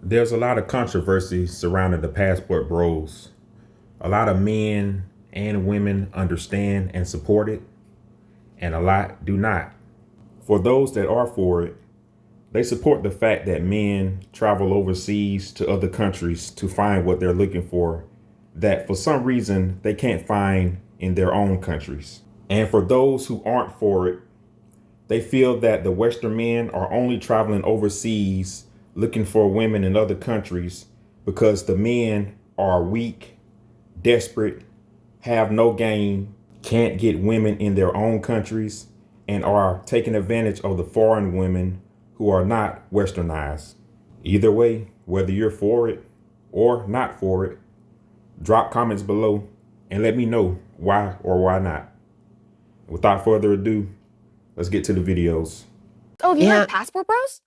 There's a lot of controversy surrounding the passport bros. A lot of men and women understand and support it, and a lot do not. For those that are for it, they support the fact that men travel overseas to other countries to find what they're looking for that for some reason they can't find in their own countries. And for those who aren't for it, they feel that the Western men are only traveling overseas looking for women in other countries because the men are weak, desperate, have no game, can't get women in their own countries, and are taking advantage of the foreign women who are not westernized. Either way, whether you're for it or not for it, drop comments below and let me know why or why not. Without further ado, let's get to the videos. Oh, have you heard of Passport Bros?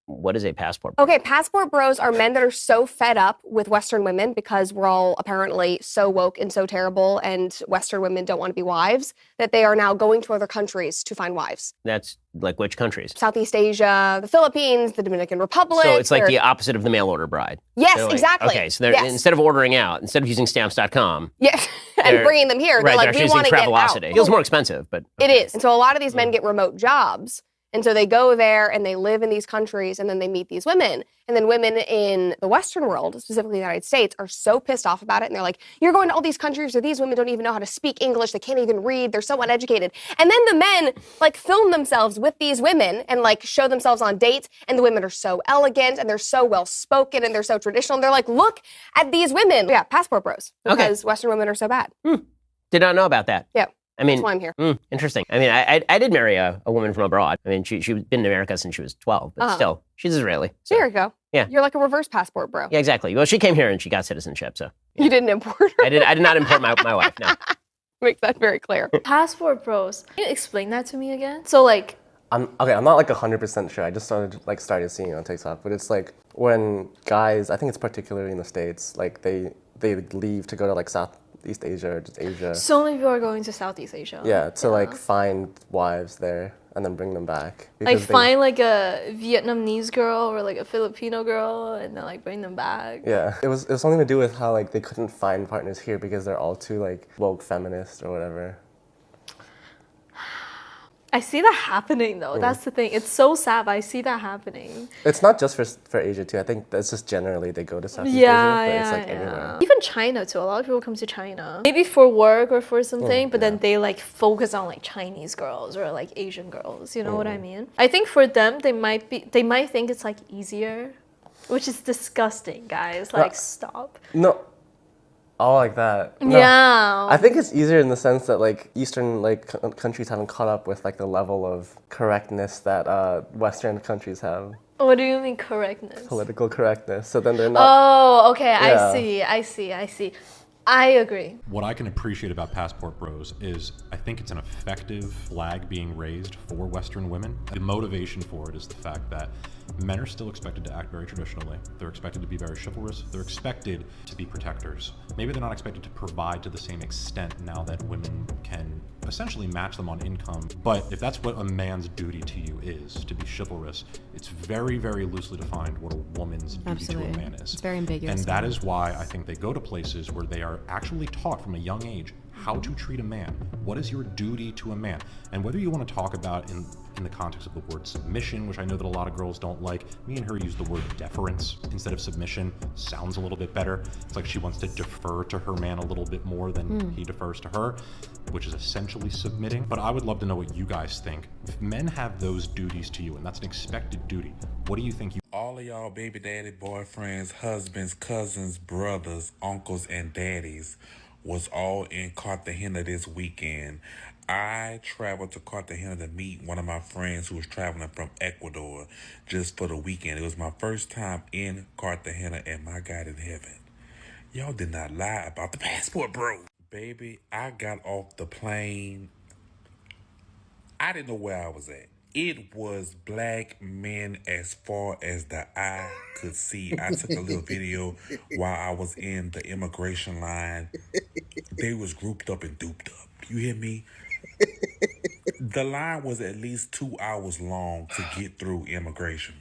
What is a passport bro? Okay, passport bros are men that are so fed up with Western women because we're all apparently so woke and so terrible and Western women don't want to be wives that they are now going to other countries to find wives. That's like which countries? Southeast Asia, the Philippines, the Dominican Republic. So it's like the opposite of the mail order bride. Yes, like, exactly. Okay, so they're instead of ordering out, instead of using stamps.com. Yes, and bringing them here, they're like, we want to get out. It feels more expensive, but... Okay. It is. And so a lot of these men get remote jobs. And so they go there and they live in these countries and then they meet these women. And then women in the Western world, specifically the United States, are so pissed off about it. And they're like, you're going to all these countries where these women don't even know how to speak English. They can't even read. They're so uneducated. And then the men like film themselves with these women and like show themselves on dates. And the women are so elegant and they're so well spoken and they're so traditional. And they're like, look at these women. Yeah, passport bros. Because Western women are so bad. Did not know about that. Yeah. I mean, that's why I'm here. Interesting. I mean, I did marry a woman from abroad. I mean, she'd been in America since she was 12, but still, she's Israeli. So. There you go. Yeah. You're like a reverse passport bro. Yeah, exactly. Well, she came here and she got citizenship, so. Yeah. You didn't import her? I did not import my wife, no. Make that very clear. Passport bros. Can you explain that to me again? So like... I'm not like 100% sure. I just started seeing it on TikTok, but it's like when guys, I think it's particularly in the States, like they leave to go to like Southeast Asia or just Asia. So many people are going to Southeast Asia. Yeah, to like find wives there and then bring them back. Like find like a Vietnamese girl or like a Filipino girl and then like bring them back. Yeah, it was something to do with how like they couldn't find partners here because they're all too like woke feminist or whatever. I see that happening though. That's the thing. It's so sad, but I see that happening. It's not just for Asia too. I think that's just generally they go to Southeast Asia, but it's like everywhere. Even China too. A lot of people come to China. Maybe for work or for something, but then they like focus on like Chinese girls or like Asian girls. You know what I mean? I think for them, they might think it's like easier, which is disgusting, guys. Like stop. No. All like that. No. Yeah. I think it's easier in the sense that like Eastern like countries haven't caught up with like the level of correctness that Western countries have. What do you mean correctness? Political correctness. So then they're not. Oh, okay. Yeah. I see. I agree. What I can appreciate about Passport Bros is I think it's an effective flag being raised for Western women. The motivation for it is the fact that men are still expected to act very traditionally. They're expected to be very chivalrous. They're expected to be protectors. Maybe they're not expected to provide to the same extent now that women can essentially match them on income. But if that's what a man's duty to you is, to be chivalrous, it's very, very loosely defined what a woman's duty to a man is. It's very ambiguous. And that is why I think they go to places where they are actually taught from a young age how to treat a man. What is your duty to a man? And whether you want to talk about in the context of the word submission, which I know that a lot of girls don't like, me and her use the word deference instead of submission. Sounds a little bit better. It's like she wants to defer to her man a little bit more than he defers to her, which is essentially submitting. But I would love to know what you guys think. If men have those duties to you, and that's an expected duty, what do you think all of y'all baby daddy, boyfriends, husbands, cousins, brothers, uncles, and daddies was all in Cartagena this weekend. I traveled to Cartagena to meet one of my friends who was traveling from Ecuador just for the weekend. It was my first time in Cartagena, and my God in heaven, y'all did not lie about the passport, bro. Baby, I got off the plane. I didn't know where I was at. It was black men as far as the eye could see. I took a little video while I was in the immigration line. They was grouped up and duped up. You hear me? The line was at least 2 hours long to get through immigration.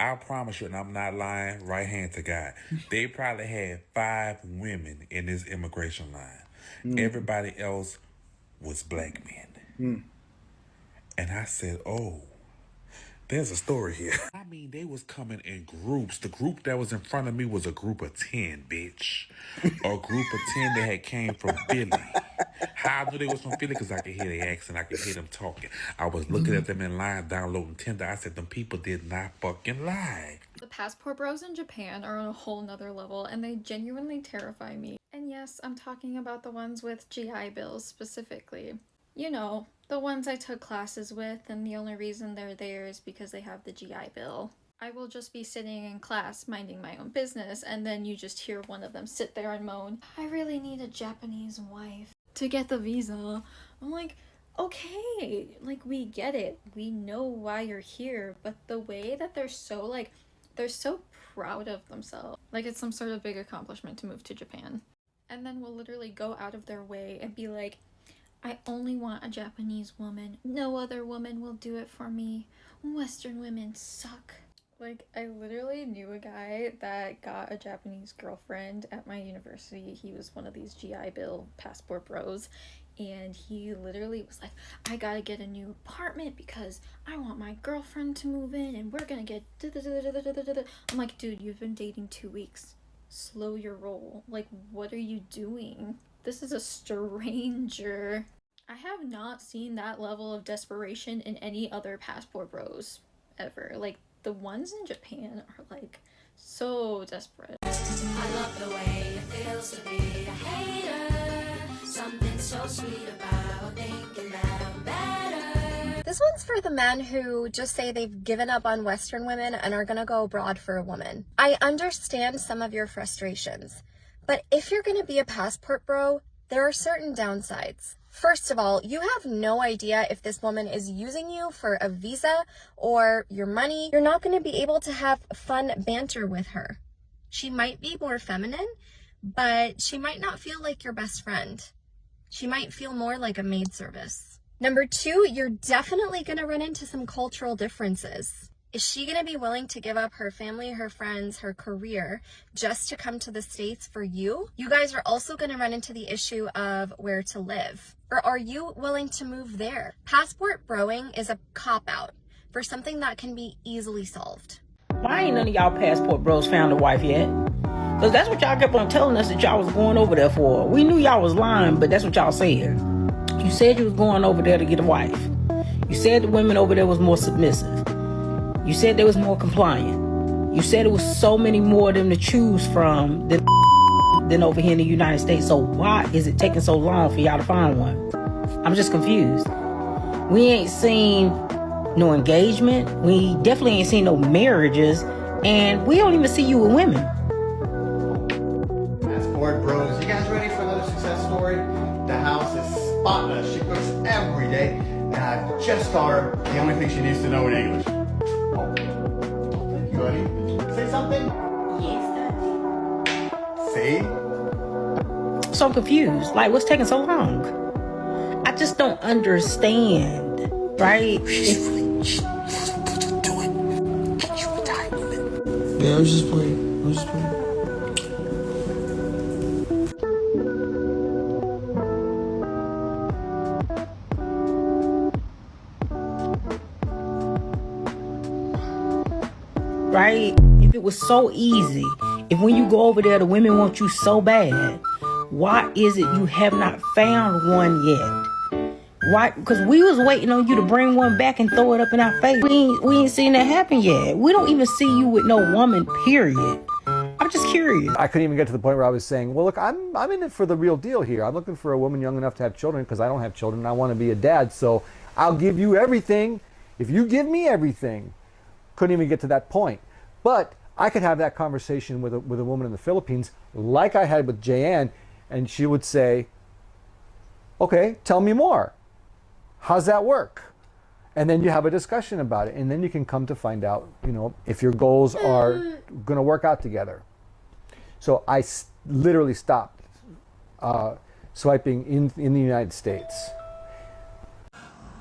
I promise you, and I'm not lying, right hand to God, they probably had 5 women in this immigration line. Everybody else was black men. And I said, oh, there's a story here. I mean, they was coming in groups. The group that was in front of me was a group of 10, bitch. A group of 10 that had came from Philly. How I knew they was from Philly? Because I could hear their accent. I could hear them talking. I was looking at them in line, downloading Tinder. I said, them people did not fucking lie. The passport bros in Japan are on a whole nother level, and they genuinely terrify me. And yes, I'm talking about the ones with GI Bills specifically. You know, the ones I took classes with, and the only reason they're there is because they have the GI Bill. I will just be sitting in class minding my own business, and then you just hear one of them sit there and moan, I really need a Japanese wife to get the visa. I'm like, okay, like, we get it. We know why you're here, but the way that they're so proud of themselves. Like it's some sort of big accomplishment to move to Japan. And then will literally go out of their way and be like, I only want a Japanese woman. No other woman will do it for me. Western women suck. Like, I literally knew a guy that got a Japanese girlfriend at my university. He was one of these GI Bill passport bros. And he literally was like, I gotta get a new apartment because I want my girlfriend to move in and we're gonna get da-da-da-da-da-da-da-da. I'm like, dude, you've been dating 2 weeks. Slow your roll. Like, what are you doing? This is a stranger. I have not seen that level of desperation in any other passport bros ever. Like, the ones in Japan are, like, so desperate. I love the way it feels to be a hater. Something so sweet about thinking that I'm better. This one's for the men who just say they've given up on Western women and are gonna go abroad for a woman. I understand some of your frustrations, but if you're gonna be a passport bro, there are certain downsides. First of all, you have no idea if this woman is using you for a visa or your money. You're not going to be able to have fun banter with her. She might be more feminine, but she might not feel like your best friend. She might feel more like a maid service. Number 2, you're definitely going to run into some cultural differences. Is she going to be willing to give up her family, her friends, her career just to come to the States for you? You guys are also going to run into the issue of where to live. Or are you willing to move there? Passport broing is a cop-out for something that can be easily solved. Why ain't none of y'all passport bros found a wife yet? Because that's what y'all kept on telling us that y'all was going over there for. We knew y'all was lying, but that's what y'all said. You said you was going over there to get a wife. You said the women over there was more submissive. You said they was more compliant. You said it was so many more of them to choose from than over here in the United States. So why is it taking so long for y'all to find one? I'm just confused. We ain't seen no engagement. We definitely ain't seen no marriages. And we don't even see you with women. Passport bros, you guys ready for another success story? The house is spotless. She cooks every day. And I've just taught her the only thing she needs to know in English. Thank you, honey. Say something? Yes, Daddy. Say? So confused. Like, what's taking so long? I just don't understand, right? Yeah, I was just playing. Right? If it was so easy, if when you go over there the women want you so bad, why is it you have not found one yet? Why? Because we was waiting on you to bring one back and throw it up in our face. We ain't seen that happen yet. We don't even see you with no woman, period. I'm just curious. I couldn't even get to the point where I was saying, well, look, I'm in it for the real deal here. I'm looking for a woman young enough to have children because I don't have children and I want to be a dad. So I'll give you everything if you give me everything. Couldn't even get to that point. But I could have that conversation with a woman in the Philippines like I had with Jayan, and she would say, okay, tell me more. How's that work? And then you have a discussion about it, and then you can come to find out, if your goals are going to work out together. So I literally stopped swiping in the United States.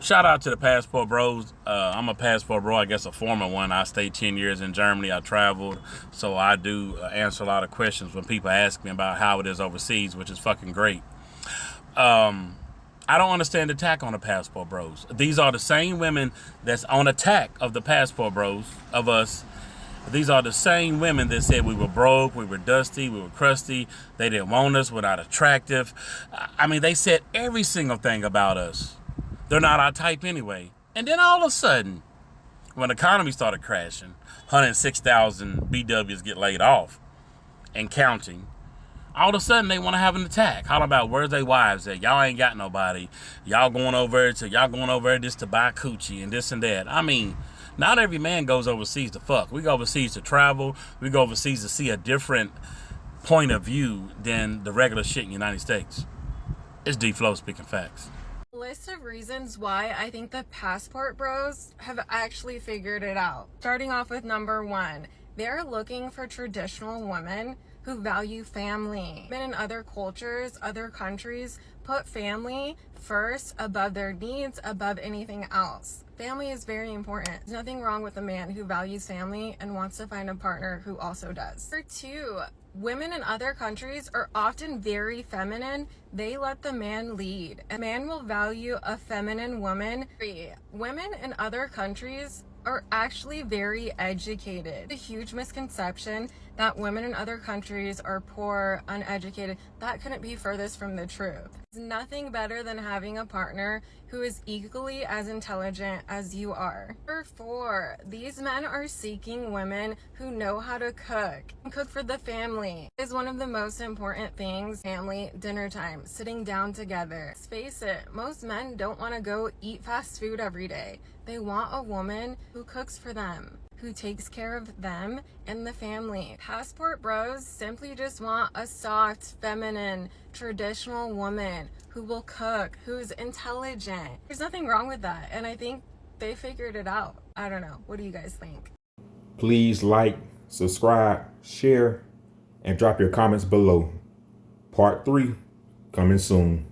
Shout out to the Passport Bros. I'm a Passport Bro, I guess a former one. I stayed 10 years in Germany. I traveled, so I do answer a lot of questions when people ask me about how it is overseas, which is fucking great. I don't understand the attack on the Passport Bros. These are the same women that's on attack of the Passport Bros, of us. These are the same women that said we were broke, we were dusty, we were crusty, they didn't want us, we're not attractive. I mean, they said every single thing about us. They're not our type anyway. And then all of a sudden, when the economy started crashing, 106,000 BWs get laid off and counting. All of a sudden, they want to have an attack. How about where's their wives at? Y'all ain't got nobody. Y'all going over just to buy coochie and this and that. I mean, not every man goes overseas to fuck. We go overseas to travel. We go overseas to see a different point of view than the regular shit in the United States. It's D-Flow speaking facts. List of reasons why I think the Passport Bros have actually figured it out. Starting off with number 1, they're looking for traditional women who value family. Men in other cultures, other countries, put family first above their needs, above anything else. Family is very important. There's nothing wrong with a man who values family and wants to find a partner who also does. Number 2, women in other countries are often very feminine. They let the man lead. A man will value a feminine woman. 3, women in other countries are actually very educated. A huge misconception that women in other countries are poor, uneducated. That couldn't be furthest from the truth. There's nothing better than having a partner who is equally as intelligent as you are. Number 4, these men are seeking women who know how to cook and cook for the family. It is one of the most important things. Family dinner time, sitting down together. Let's face it, most men don't want to go eat fast food every day. They want a woman who cooks for them, who takes care of them and the family. Passport Bros simply just want a soft, feminine, traditional woman who will cook, who's intelligent. There's nothing wrong with that, and I think they figured it out. I don't know. What do you guys think? Please like, subscribe, share, and drop your comments below. Part 3 coming soon.